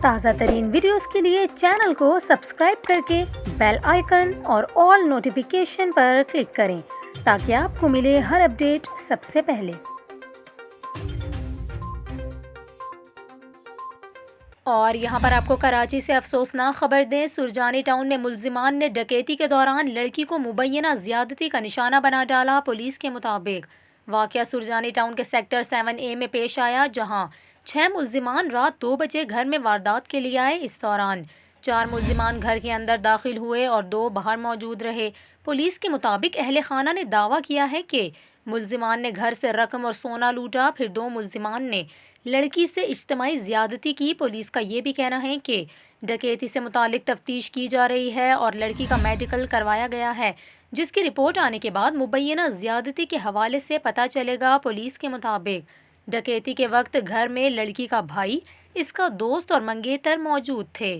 ताज़ा तरीन वीडियोस के लिए चैनल को सब्सक्राइब करके बेल आइकन और ऑल नोटिफिकेशन पर क्लिक करें ताकि आपको मिले हर अपडेट सबसे पहले। और यहाँ पर आपको कराची से अफसोसनाक खबर दें। सुरजानी टाउन में मुल्जिमान ने डकैती के दौरान लड़की को मुबैना ज़्यादती का निशाना बना डाला। पुलिस के मुताबिक वाक़या सुरजानी टाउन के सेक्टर 7A में पेश आया, जहाँ 6 मुल्जिमान रात 2 बजे घर में वारदात के लिए आए। इस दौरान 4 मुल्जिमान घर के अंदर दाखिल हुए और 2 बाहर मौजूद रहे। पुलिस के मुताबिक अहले खाना ने दावा किया है कि मुल्जिमान ने घर से रकम और सोना लूटा, फिर 2 मुल्जिमान ने लड़की से इज्तिमाई ज़्यादती की। पुलिस का ये भी कहना है कि डकैती से मुतालिक तफ्तीश की जा रही है और लड़की का मेडिकल करवाया गया है, जिसकी रिपोर्ट आने के बाद मुबैना ज़्यादती के हवाले से पता चलेगा। पुलिस के मुताबिक डकैती के वक्त घर में लड़की का भाई, इसका दोस्त और मंगेतर मौजूद थे।